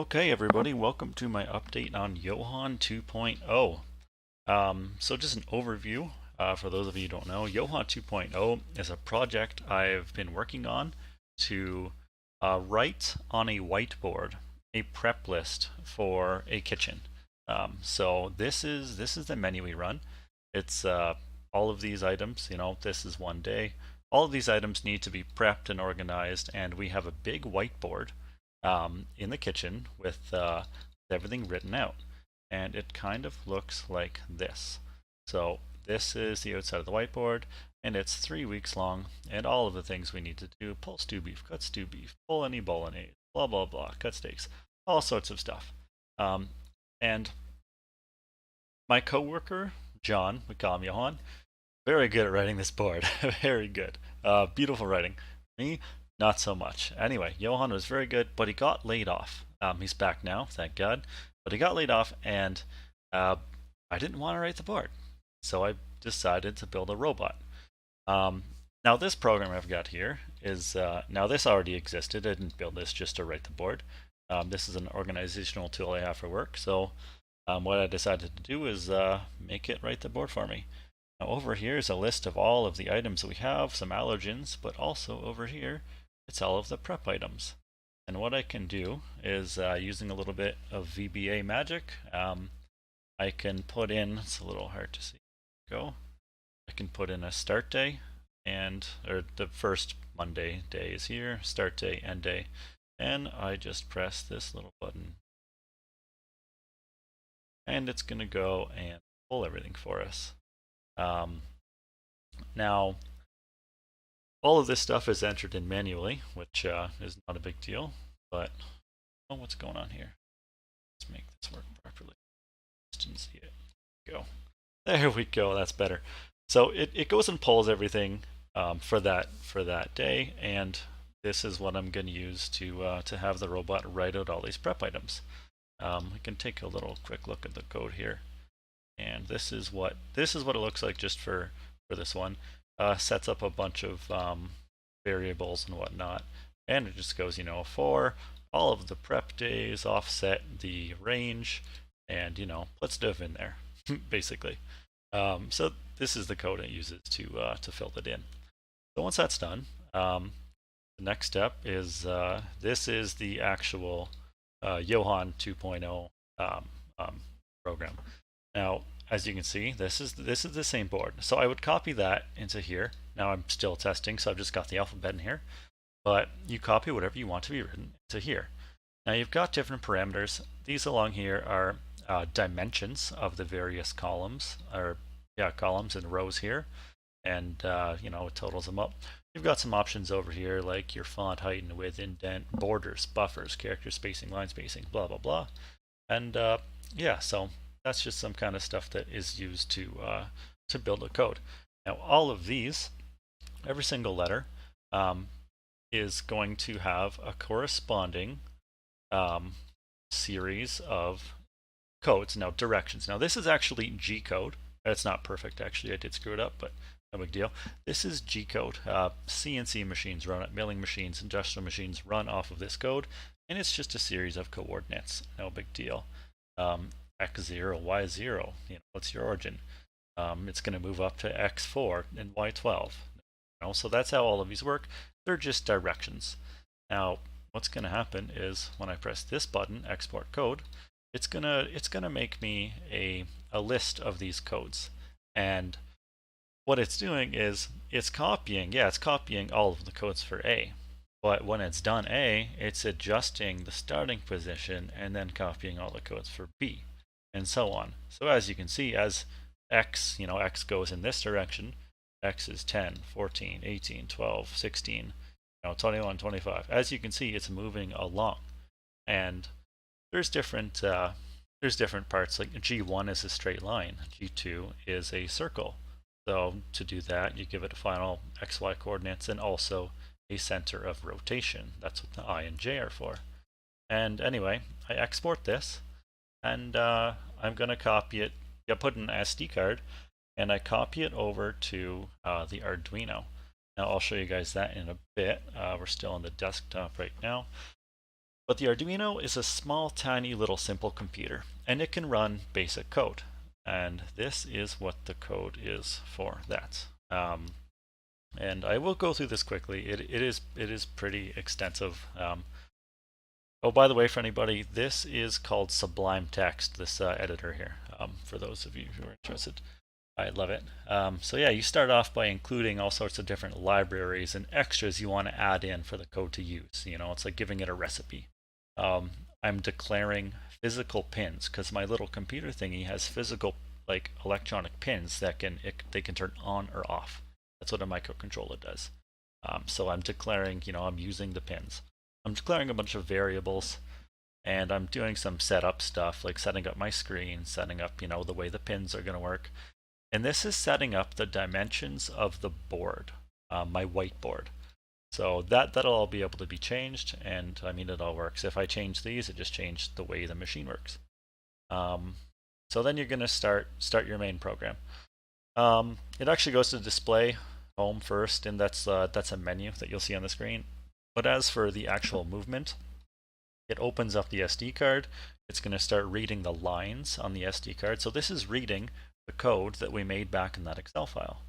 Okay, everybody, welcome to my update on Johan 2.0. So just an overview for those of you who don't know, Johan 2.0 is a project I've been working on to write on a whiteboard a prep list for a kitchen. So this is the menu we run. It's all of these items. This is one day. All of these items need to be prepped and organized, and we have a big whiteboard in the kitchen with everything written out. And it kind of looks like this. So this is the outside of the whiteboard, and it's 3 weeks long, and all of the things we need to do: pull stew beef, cut stew beef, pull any bolognese, blah blah blah, cut steaks, all sorts of stuff. And my coworker John, we call him Johan, very good at writing this board. Very good. Beautiful writing. Me, not so much. Anyway, Johan was very good, but he got laid off. He's back now, thank God. But he got laid off, and I didn't want to write the board. So I decided to build a robot. Now this program I've got here is, now this already existed. I didn't build this just to write the board. This is an organizational tool I have for work. So what I decided to do is make it write the board for me. Now over here is a list of all of the items that we have, some allergens, but also over here it's all of the prep items. And what I can do is, using a little bit of VBA magic, I can put in, it's a little hard to see, go, I can put in a start day, or the first Monday day is here, start day, end day, and I just press this little button. And it's going to go and pull everything for us. Now, all of this stuff is entered in manually, which is not a big deal, but what's going on here? Let's make this work properly. Just didn't see it. Go. There we go. That's better. So it goes and pulls everything for that day, and this is what I'm going to use to have the robot write out all these prep items. We can take a little quick look at the code here. And this is what it looks like just for this one. Sets up a bunch of variables and whatnot, and it just goes, for all of the prep days, offset the range, and put stuff in there, basically. So this is the code it uses to fill it in. So once that's done, the next step is this is the actual Johan 2.0 program. Now, as you can see, this is the same board. So I would copy that into here. Now I'm still testing, so I've just got the alphabet in here. But you copy whatever you want to be written into here. Now you've got different parameters. These along here are dimensions of the various columns, columns and rows here, and it totals them up. You've got some options over here like your font height and width, indent, borders, buffers, character spacing, line spacing, blah blah blah. And so that's just some kind of stuff that is used to build a code. Now all of these, every single letter, is going to have a corresponding series of codes. Now directions. Now this is actually G code. It's not perfect actually. I did screw it up, but no big deal. This is G code. CNC machines run it. Milling machines, industrial machines run off of this code, and it's just a series of coordinates. No big deal. X0, Y0, what's your origin? It's going to move up to X4 and Y12. So that's how all of these work. They're just directions. Now, what's going to happen is when I press this button, export code, it's gonna make me a list of these codes. And what it's doing is it's copying all of the codes for A. But when it's done A, it's adjusting the starting position and then copying all the codes for B, and so on. So as you can see, as X, X goes in this direction, X is 10, 14, 18, 12, 16, 21, 25. As you can see, it's moving along. And there's different parts, like G1 is a straight line, G2 is a circle. So to do that, you give it a final XY coordinates and also a center of rotation. That's what the I and J are for. And anyway, I export this, and I'm going to copy it. I put in an SD card, and I copy it over to the Arduino. Now I'll show you guys that in a bit. We're still on the desktop right now. But the Arduino is a small, tiny little simple computer, and it can run basic code. And this is what the code is for that. And I will go through this quickly. It is pretty extensive. Oh, by the way, for anybody, this is called Sublime Text, this editor here, for those of you who are interested. I love it. So yeah, you start off by including all sorts of different libraries and extras you want to add in for the code to use. You know, it's like giving it a recipe. I'm declaring physical pins because my little computer thingy has physical, like, electronic pins that they can turn on or off. That's what a microcontroller does. So I'm declaring, you know, I'm using the pins. I'm declaring a bunch of variables, and I'm doing some setup stuff like setting up my screen, setting up, you know, the way the pins are going to work. And this is setting up the dimensions of the board, my whiteboard. So that'll all be able to be changed, and I mean, it all works. If I change these, it just changed the way the machine works. So then you're going to start your main program. It actually goes to display home first, and that's a menu that you'll see on the screen. But as for the actual movement, it opens up the SD card. It's going to start reading the lines on the SD card. So this is reading the code that we made back in that Excel file.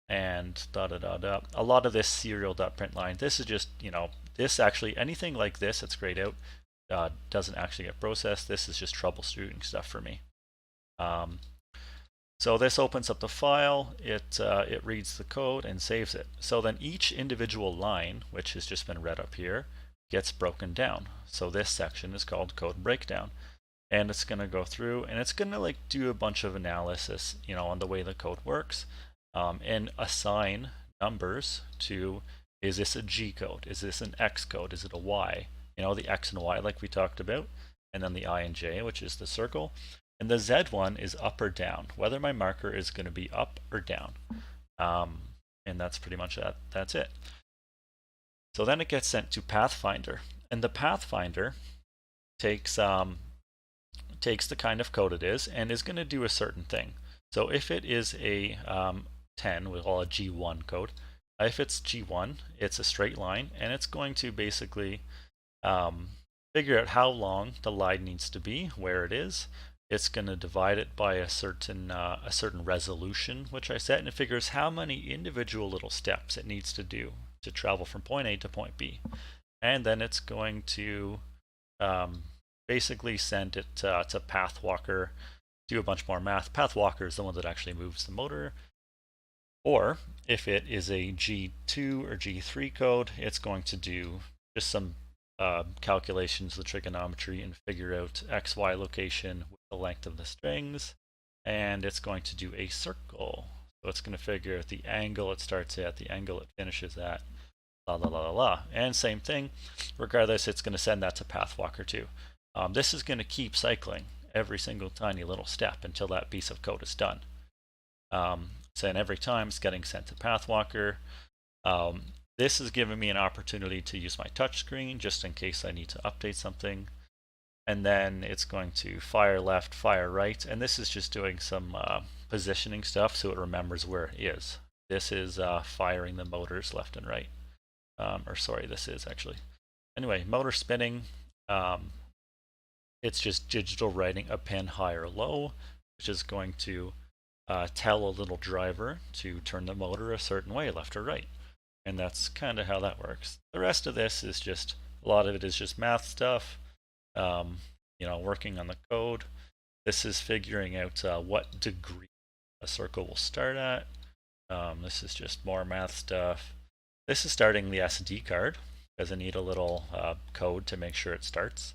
And a lot of this serial.println, this is just, you know, this actually, anything like this that's grayed out doesn't actually get processed. This is just troubleshooting stuff for me. So this opens up the file, it reads the code and saves it. So then each individual line, which has just been read up here, gets broken down. So this section is called code breakdown. And it's going to go through and it's going to like do a bunch of analysis, you know, on the way the code works, and assign numbers to, is this a G code? Is this an X code? Is it a Y? You know, the X and Y like we talked about, and then the I and J, which is the circle. And the Z one is up or down, whether my marker is going to be up or down. And that's pretty much that. That's it. So then it gets sent to Pathfinder. And the Pathfinder takes the kind of code it is and is going to do a certain thing. So if it is a 10, we'll call it G1 code. If it's G1, it's a straight line, and it's going to basically figure out how long the line needs to be, where it is. It's going to divide it by a certain resolution, which I set, and it figures how many individual little steps it needs to do to travel from point A to point B. And then it's going to basically send it to Pathwalker, do a bunch more math. Pathwalker is the one that actually moves the motor. Or if it is a G2 or G3 code, it's going to do just some calculations, the trigonometry, and figure out XY location with the length of the strings. And it's going to do a circle. So it's going to figure out the angle it starts at, the angle it finishes at, la la la la la. And same thing, regardless, it's going to send that to Pathwalker too. This is going to keep cycling every single tiny little step until that piece of code is done. So every time it's getting sent to Pathwalker. This is giving me an opportunity to use my touch screen just in case I need to update something. And then it's going to fire left, fire right, and this is just doing some positioning stuff so it remembers where it is. This is firing the motors left and right. Or sorry, this is actually. Anyway, motor spinning. It's just digital writing a pin high or low, which is going to tell a little driver to turn the motor a certain way, left or right. And that's kind of how that works. The rest of this is just, a lot of it is just math stuff, you know, working on the code. This is figuring out what degree a circle will start at. This is just more math stuff. This is starting the SD card, because I need a little code to make sure it starts.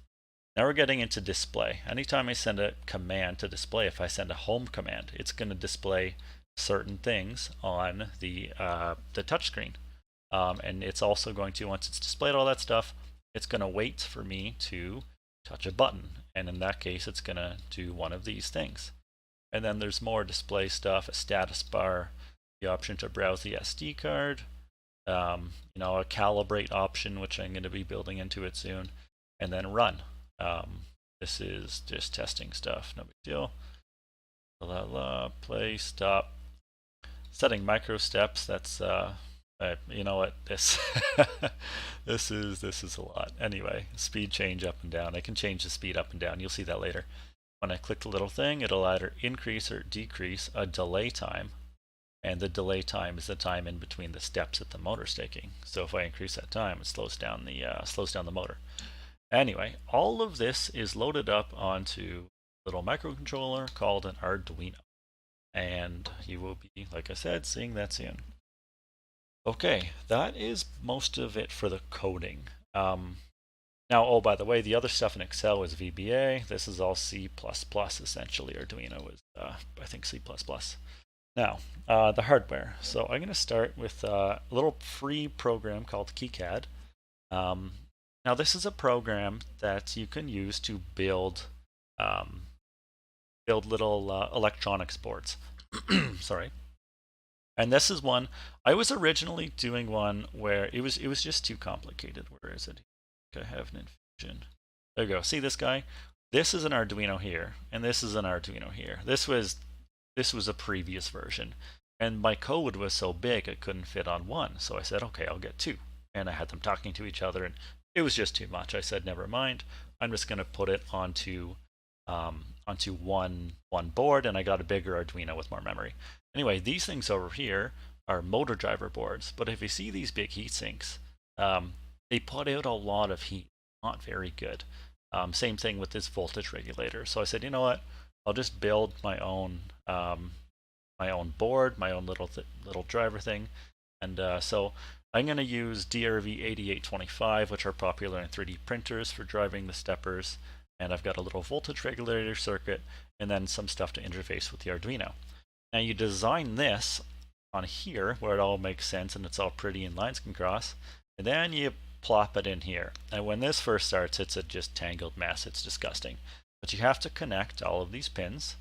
Now we're getting into display. Anytime I send a command to display, if I send a home command, it's going to display certain things on the touchscreen. And it's also going to, once it's displayed all that stuff, it's going to wait for me to touch a button. And in that case, it's going to do one of these things. And then there's more display stuff, a status bar, the option to browse the SD card, you know, a calibrate option, which I'm going to be building into it soon, and then run. This is just testing stuff, no big deal. Play, stop. Setting micro steps, that's You know what? This this is a lot. Anyway, speed change up and down. I can change the speed up and down. You'll see that later. When I click the little thing, it'll either increase or decrease a delay time. And the delay time is the time in between the steps that the motor's taking. So if I increase that time, it slows down the motor. Anyway, all of this is loaded up onto a little microcontroller called an Arduino. And you will be, like I said, seeing that soon. Okay, that is most of it for the coding. Now, oh, by the way, the other stuff in Excel is VBA. This is all C++, essentially. Arduino is, I think, C++. Now, the hardware. So I'm going to start with a little free program called KiCad. Now, this is a program that you can use to build little electronics boards. Sorry. And this is one, I was originally doing one where it was just too complicated. Where is it? I have an infusion. There you go. See this guy? This is an Arduino here, and this is an Arduino here. This was a previous version, and my code was so big it couldn't fit on one. So I said, okay, I'll get two. And I had them talking to each other, and it was just too much. I said, never mind. I'm just going to put it onto one board, and I got a bigger Arduino with more memory. Anyway, these things over here are motor driver boards, but if you see these big heat sinks, they put out a lot of heat. Not very good. Same thing with this voltage regulator. So I said, you know what? I'll just build my own board, my own little driver thing, and so I'm going to use DRV8825, which are popular in 3D printers for driving the steppers, and I've got a little voltage regulator circuit, and then some stuff to interface with the Arduino. Now you design this on here where it all makes sense and it's all pretty and lines can cross, and then you plop it in here. And when this first starts, it's a just tangled mess. It's disgusting. But you have to connect all of these pins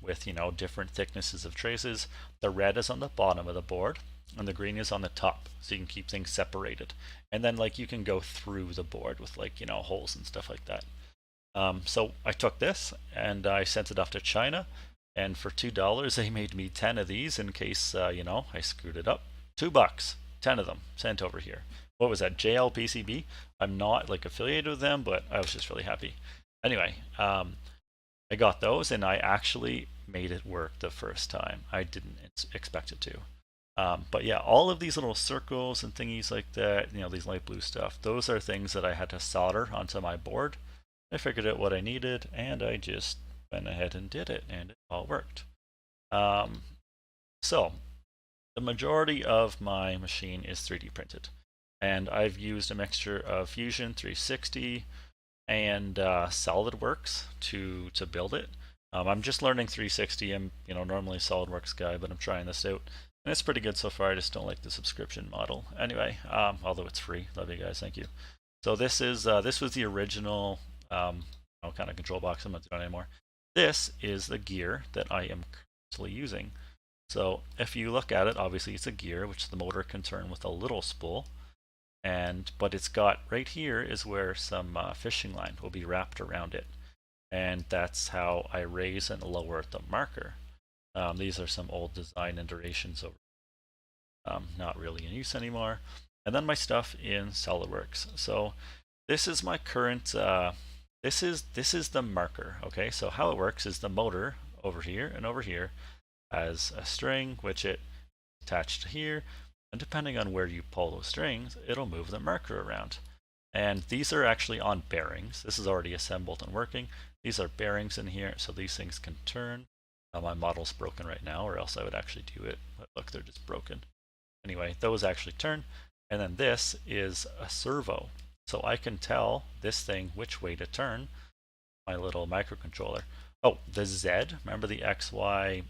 with, different thicknesses of traces. The red is on the bottom of the board and the green is on the top, so you can keep things separated. And then you can go through the board with holes and stuff like that. So I took this and I sent it off to China, and for $2 they made me 10 of these in case I screwed it up. $2, 10 of them sent over here. What was that, JLPCB? I'm not affiliated with them, but I was just really happy. Anyway, I got those and I actually made it work the first time. I didn't expect it to. But yeah, all of these little circles and thingies like that, these light blue stuff, those are things that I had to solder onto my board. I figured out what I needed and I just went ahead and did it, and it all worked. So the majority of my machine is 3D printed, and I've used a mixture of Fusion 360 and SolidWorks to build it. I'm just learning 360. I'm normally a SolidWorks guy, but I'm trying this out, and it's pretty good so far. I just don't like the subscription model. Anyway, although it's free. Love you guys, thank you. So this was the original kind of control box. I'm not doing it anymore. This is the gear that I am currently using. So if you look at it, obviously it's a gear which the motor can turn with a little spool, but it's got right here is where some fishing line will be wrapped around it, and that's how I raise and lower the marker. These are some old design iterations over, not really in use anymore. And then my stuff in SolidWorks. So this is my current. This is the marker. Okay, so how it works is the motor over here and over here has a string which it attached to here, and depending on where you pull those strings, it'll move the marker around. And these are actually on bearings. This is already assembled and working. These are bearings in here, so these things can turn. My model's broken right now, or else I would actually do it. But look, they're just broken. Anyway, those actually turn, and then this is a servo. So I can tell this thing which way to turn my little microcontroller. Oh, the Z, remember the X, Y,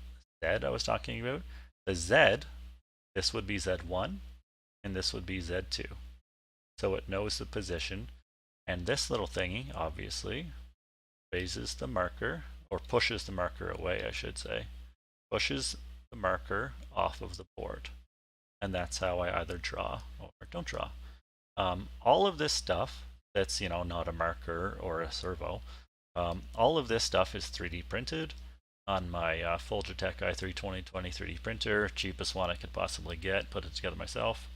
Z I was talking about? The Z, this would be Z1, and this would be Z2. So it knows the position, and this little thingy, obviously, raises the marker, or pushes the marker away, I should say. Pushes the marker off of the board. And that's how I either draw or don't draw. All of this stuff that's not a marker or a servo, all of this stuff is 3D printed, on my Folgertech i3 2020 3D printer, cheapest one I could possibly get, put it together myself.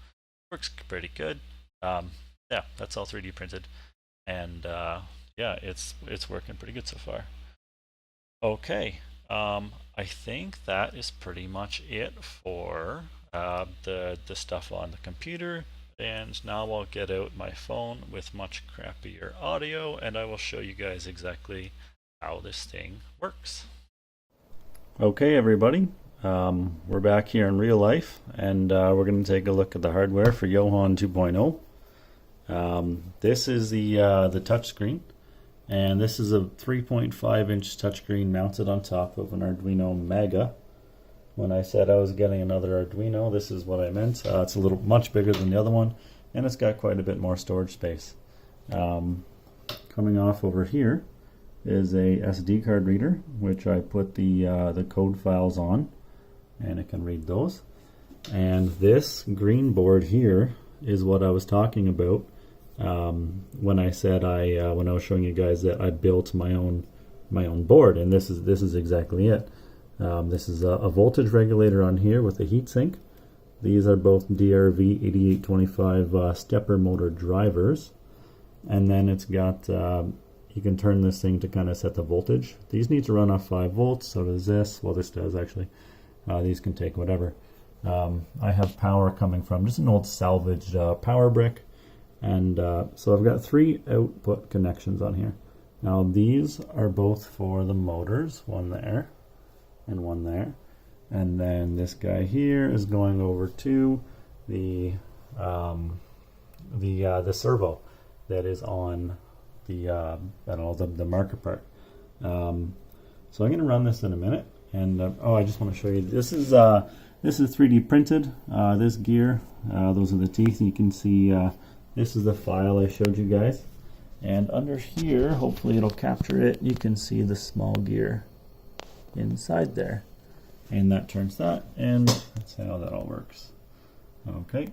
Works pretty good. Yeah, that's all 3D printed, and yeah, it's working pretty good so far. Okay, I think that is pretty much it for the stuff on the computer. And now I'll get out my phone with much crappier audio, and I will show you guys exactly how this thing works. Okay, everybody, we're back here in real life, and we're going to take a look at the hardware for Johan 2.0. This is the touch screen, and this is a 3.5-inch touchscreen mounted on top of an Arduino Mega. When I said I was getting another Arduino, this is what I meant. It's a little much bigger than the other one, and it's got quite a bit more storage space. Coming off over here is a SD card reader, which I put the code files on, and it can read those. And this green board here is what I was talking about when I said when I was showing you guys that I built my own board, and this is exactly it. This is a voltage regulator on here with a heatsink. These are both DRV 8825 stepper motor drivers, and then it's got you can turn this thing to kind of set the voltage. These need to run off 5 volts, so does this. Well, this does actually. These can take whatever. I have power coming from just an old salvaged power brick, and so I've got 3 output connections on here. Now these are both for the motors, one there and one there, and then this guy here is going over to the servo that is on the I don't know, the marker part. So I'm going to run this in a minute, and oh, I just want to show you this is 3D printed. This gear, those are the teeth. You can see this is the file I showed you guys, and under here, hopefully it'll capture it. You can see the small gear inside there, and that turns that, and that's how that all works. Okay,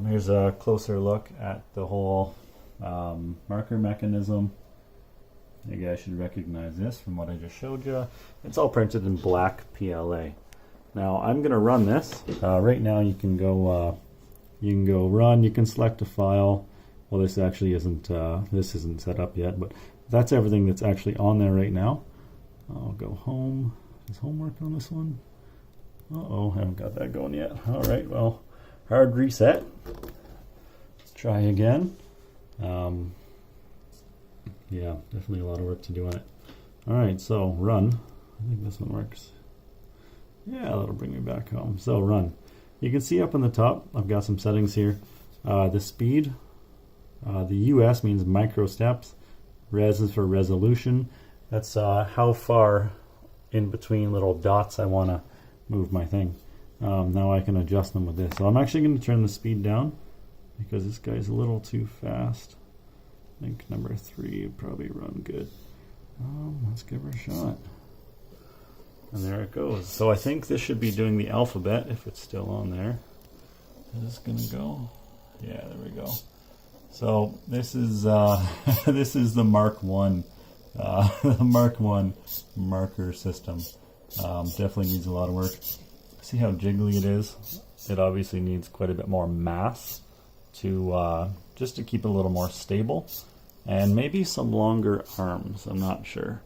here's a closer look at the whole marker mechanism. You guys should recognize this from what I just showed you. It's all printed in black PLA. Now I'm going to run this. Right now you can go run. You can select a file. Well, this actually isn't set up yet, but that's everything that's actually on there right now. I'll go home. Is homework on this one? Uh-oh, haven't got that going yet. All right, well, hard reset. Let's try again. Yeah, definitely a lot of work to do on it. All right, so run. I think this one works. Yeah, that'll bring me back home. So run. You can see up on the top, I've got some settings here. The speed, the US means micro steps. Res is for resolution. That's how far in between little dots I want to move my thing. Now I can adjust them with this. So I'm actually going to turn the speed down because this guy's a little too fast. I think number 3 would probably run good. Let's give her a shot. And there it goes. So I think this should be doing the alphabet if it's still on there. Is this going to go? Yeah, there we go. So this is this is the Mark 1. The Mark 1 marker system. Definitely needs a lot of work. See how jiggly it is? It obviously needs quite a bit more mass to just to keep it a little more stable, and maybe some longer arms. I'm not sure,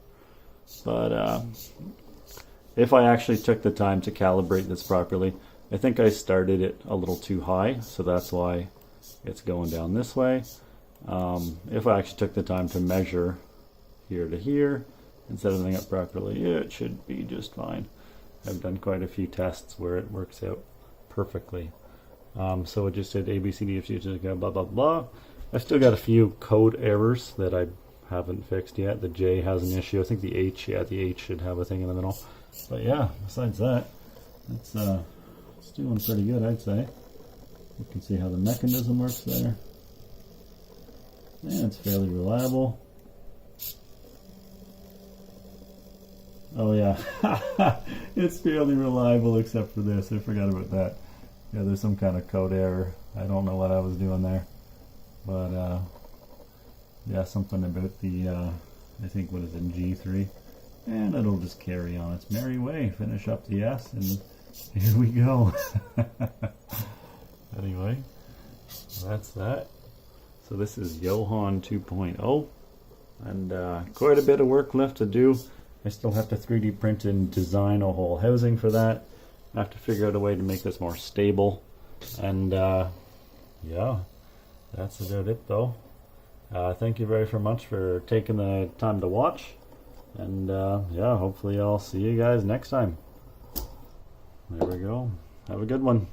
but if I actually took the time to calibrate this properly, I think I started it a little too high, so that's why it's going down this way. If I actually took the time to measure here to here and set everything up properly, it should be just fine. I've done quite a few tests where it works out perfectly. So it just said A, B, C, D, F, G, blah, blah, blah. I've still got a few code errors that I haven't fixed yet. The J has an issue. I think the H, yeah, the H should have a thing in the middle. But yeah, besides that, it's doing pretty good, I'd say. You can see how the mechanism works there. Yeah, it's fairly reliable. Oh yeah, it's fairly reliable except for this. I forgot about that. Yeah, there's some kind of code error. I don't know what I was doing there. But yeah, something about the, I think, what is it, G3? And it'll just carry on its merry way, finish up the S, and here we go. Anyway, that's that. So this is Johan 2.0, and quite a bit of work left to do. I still have to 3D print and design a whole housing for that. I have to figure out a way to make this more stable, and yeah, that's about it though. Thank you very much for taking the time to watch, and yeah, hopefully I'll see you guys next time. There we go. Have a good one.